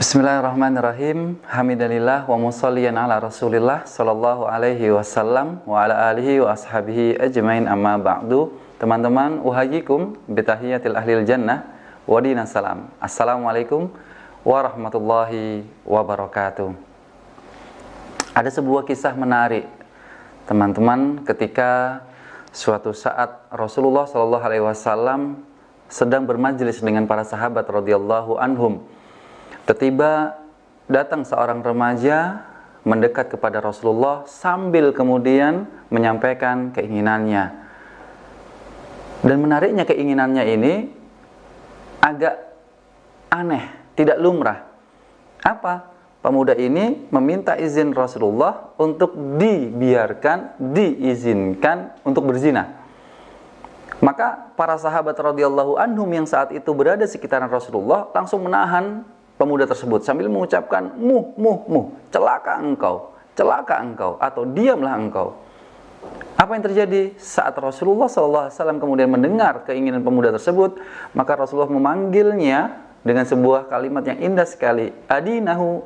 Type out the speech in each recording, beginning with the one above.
Bismillahirrahmanirrahim. Hamidalillah wa musalliyan ala Rasulillah sallallahu alaihi wasallam wa ala alihi wa ashabihi ajmain, amma ba'du. Teman-teman, uhajikum bitahiyatil ahlil jannah wa dinas salam. Assalamualaikum warahmatullahi wabarakatuh. Ada sebuah kisah menarik, teman-teman, ketika suatu saat Rasulullah sallallahu alaihi wasallam sedang bermajlis dengan para sahabat radhiyallahu anhum. Tiba-tiba datang seorang remaja mendekat kepada Rasulullah sambil kemudian menyampaikan keinginannya. Dan menariknya keinginannya ini agak aneh, tidak lumrah. Apa? Pemuda ini meminta izin Rasulullah untuk diizinkan untuk berzina. Maka para sahabat radhiyallahu anhum yang saat itu berada sekitaran Rasulullah langsung menahan pemuda tersebut sambil mengucapkan celaka engkau atau diamlah engkau. Apa yang terjadi saat Rasulullah SAW kemudian mendengar keinginan pemuda tersebut? Maka Rasulullah memanggilnya dengan sebuah kalimat yang indah sekali, adinahu,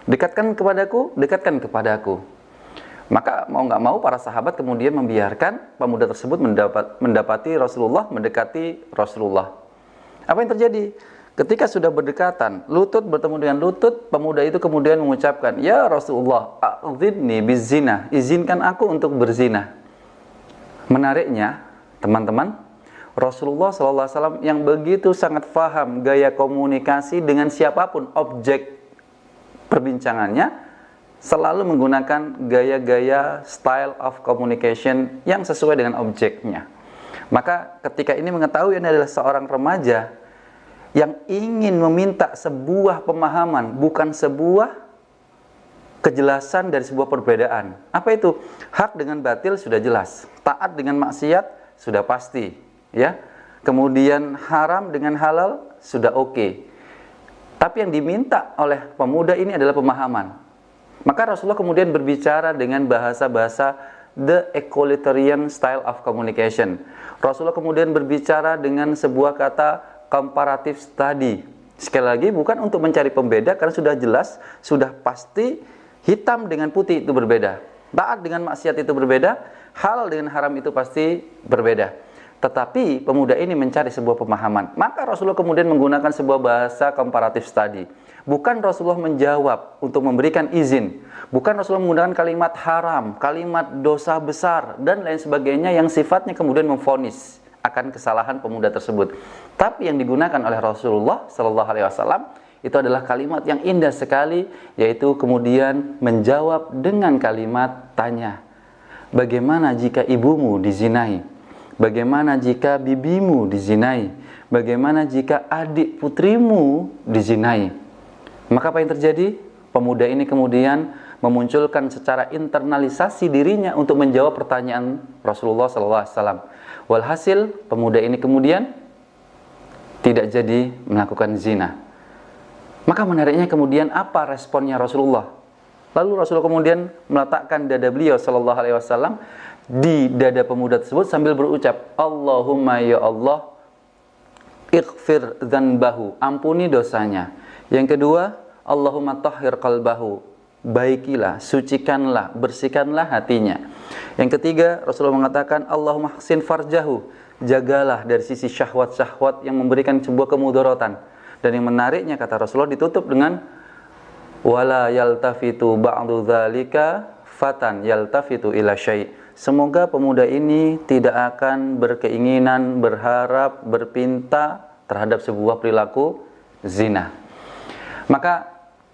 dekatkan kepadaku. Maka mau nggak mau para sahabat kemudian membiarkan pemuda tersebut mendekati Rasulullah. Apa yang terjadi? Ketika sudah berdekatan, lutut bertemu dengan lutut, pemuda itu kemudian mengucapkan, "Ya Rasulullah, a'udzni bizina, izinkan aku untuk berzina." Menariknya, teman-teman, Rasulullah SAW yang begitu sangat faham gaya komunikasi dengan siapapun objek perbincangannya, selalu menggunakan gaya-gaya style of communication yang sesuai dengan objeknya. Maka ketika ini mengetahui ini adalah seorang remaja yang ingin meminta sebuah pemahaman, bukan sebuah kejelasan dari sebuah perbedaan. Apa itu? Hak dengan batil sudah jelas, taat dengan maksiat sudah pasti, ya. Kemudian haram dengan halal sudah oke. Tapi yang diminta oleh pemuda ini adalah pemahaman. Maka Rasulullah kemudian berbicara dengan bahasa-bahasa the equalitarian style of communication. Rasulullah kemudian berbicara dengan sebuah kata comparative study. Sekali lagi, bukan untuk mencari pembeda, karena sudah jelas, sudah pasti hitam dengan putih itu berbeda, taat dengan maksiat itu berbeda, halal dengan haram itu pasti berbeda. Tetapi pemuda ini mencari sebuah pemahaman. Maka Rasulullah kemudian menggunakan sebuah bahasa comparative study. Bukan Rasulullah menjawab untuk memberikan izin, bukan Rasulullah menggunakan kalimat haram, kalimat dosa besar dan lain sebagainya yang sifatnya kemudian memvonis akan kesalahan pemuda tersebut. Tapi yang digunakan oleh Rasulullah sallallahu alaihi wasallam itu adalah kalimat yang indah sekali, yaitu kemudian menjawab dengan kalimat tanya. Bagaimana jika ibumu dizinai? Bagaimana jika bibimu dizinai? Bagaimana jika adik putrimu dizinai? Maka apa yang terjadi? Pemuda ini kemudian memunculkan secara internalisasi dirinya untuk menjawab pertanyaan Rasulullah SAW. Walhasil, pemuda ini kemudian tidak jadi melakukan zina. Maka menariknya kemudian apa responnya Rasulullah? Lalu Rasulullah kemudian meletakkan dada beliau SAW di dada pemuda tersebut sambil berucap, Allahumma ya Allah, ighfir dzanbahu, ampuni dosanya. Yang kedua, Allahumma tahhir qalbahu, baikilah, sucikanlah, bersihkanlah hatinya. Yang ketiga, Rasulullah mengatakan, Allahumma ahsin farjahu, jagalah dari sisi syahwat-syahwat yang memberikan sebuah kemudaratan. Dan yang menariknya, kata Rasulullah, ditutup dengan wala yaltafitu ba'du dzalika fatan yaltafitu ila syai'. Semoga pemuda ini tidak akan berkeinginan, berharap, berpinta terhadap sebuah perilaku zina. Maka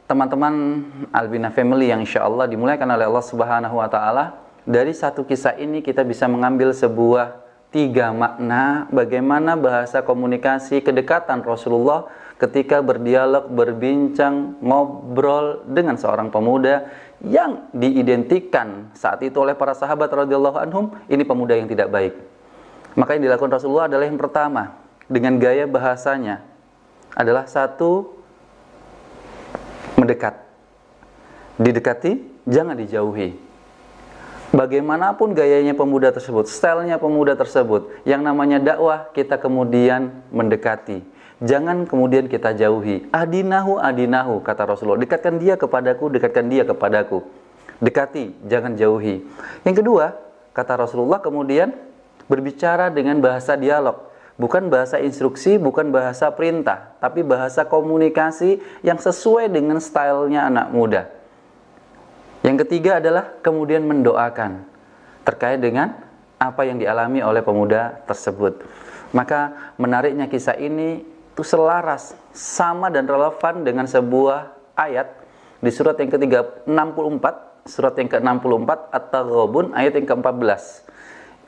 teman-teman Albina Family yang insya Allah dimuliakan oleh Allah Subhanahu wa Ta'ala, dari satu kisah ini kita bisa mengambil sebuah 3 makna bagaimana bahasa komunikasi kedekatan Rasulullah ketika berdialog, berbincang, ngobrol dengan seorang pemuda yang diidentikan saat itu oleh para sahabat radhiyallahu anhum, ini pemuda yang tidak baik. Maka yang dilakukan Rasulullah adalah yang pertama, dengan gaya bahasanya adalah satu, mendekat. Didekati, jangan dijauhi. Bagaimanapun gayanya pemuda tersebut, stylenya pemuda tersebut, yang namanya dakwah kita kemudian mendekati. jangan kemudian kita jauhi. Adinahu adinahu, kata Rasulullah. Dekatkan dia kepadaku, dekatkan dia kepadaku. Dekati, jangan jauhi. Yang kedua, kata Rasulullah kemudian berbicara dengan bahasa dialog. Bukan bahasa instruksi, bukan bahasa perintah, tapi bahasa komunikasi yang sesuai dengan stylenya anak muda. Yang ketiga adalah kemudian mendoakan terkait dengan apa yang dialami oleh pemuda tersebut. Maka menariknya kisah ini itu selaras, sama dan relevan dengan sebuah ayat di surat yang ke-64, surat yang ke-64 At-Taghabun ayat yang ke-14.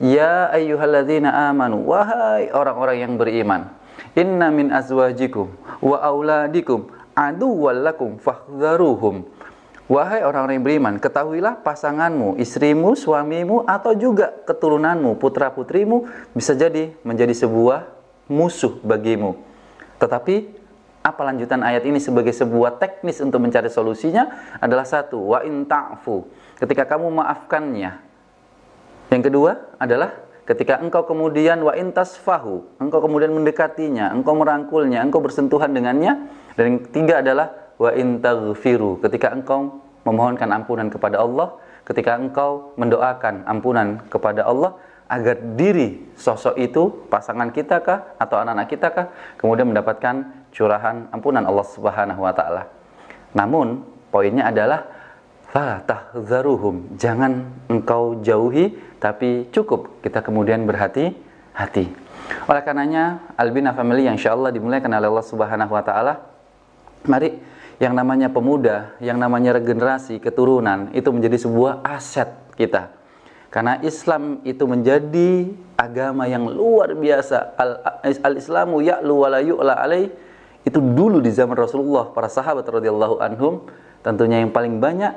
Ya ayyuhalladzina amanu, wahai orang-orang yang beriman, inna min azwajikum wa auladikum aduwwal lakum fahdharuhum. Wahai orang-orang yang beriman, ketahuilah pasanganmu, istrimu, suamimu, atau juga keturunanmu, putra-putrimu bisa jadi menjadi sebuah musuh bagimu. Tetapi apa lanjutan ayat ini sebagai sebuah teknis untuk mencari solusinya adalah satu, wa in ta'fu, ketika kamu maafkannya. Yang kedua adalah ketika engkau kemudian wa in tasfahu, engkau kemudian mendekatinya, engkau merangkulnya, engkau bersentuhan dengannya. Dan yang ketiga adalah wa in taghfiru, ketika engkau memohonkan ampunan kepada Allah, ketika engkau mendoakan ampunan kepada Allah agar diri sosok itu, pasangan kita kah atau anak-anak kita kah, kemudian mendapatkan curahan ampunan Allah Subhanahu wa taala. Namun poinnya adalah la tahzaruhum, jangan engkau jauhi, tapi cukup kita kemudian berhati-hati. Oleh karenanya Albina Family yang insyaallah dimuliakan oleh Allah Subhanahu wa taala, mari yang namanya pemuda, yang namanya regenerasi keturunan itu menjadi sebuah aset kita. Karena Islam itu menjadi agama yang luar biasa. Al-Islamu ya'lu wa la yu'la alaih. Itu dulu di zaman Rasulullah, para sahabat radhiyallahu anhum, tentunya yang paling banyak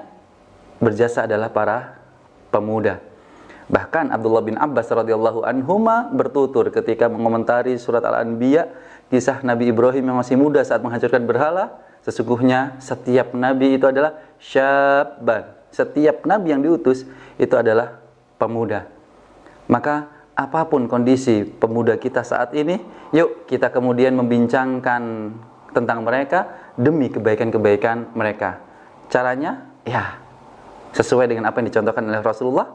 berjasa adalah para pemuda. Bahkan Abdullah bin Abbas radhiyallahu anhuma bertutur ketika mengomentari surat Al-Anbiya, kisah Nabi Ibrahim yang masih muda saat menghancurkan berhala. Sesungguhnya setiap nabi itu adalah syabban. Setiap nabi yang diutus itu adalah pemuda. Maka apapun kondisi pemuda kita saat ini, yuk kita kemudian membincangkan tentang mereka demi kebaikan-kebaikan mereka. Caranya ya sesuai dengan apa yang dicontohkan oleh Rasulullah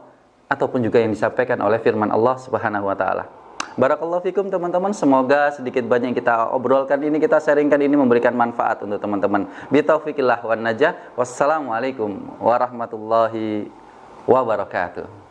ataupun juga yang disampaikan oleh firman Allah Subhanahu wa taala. Barakallahu fikum teman-teman, semoga sedikit banyak yang kita obrolkan ini, kita sharingkan ini memberikan manfaat untuk teman-teman. Bitaufiqillah wan najah. Wassalamualaikum warahmatullahi wabarakatuh.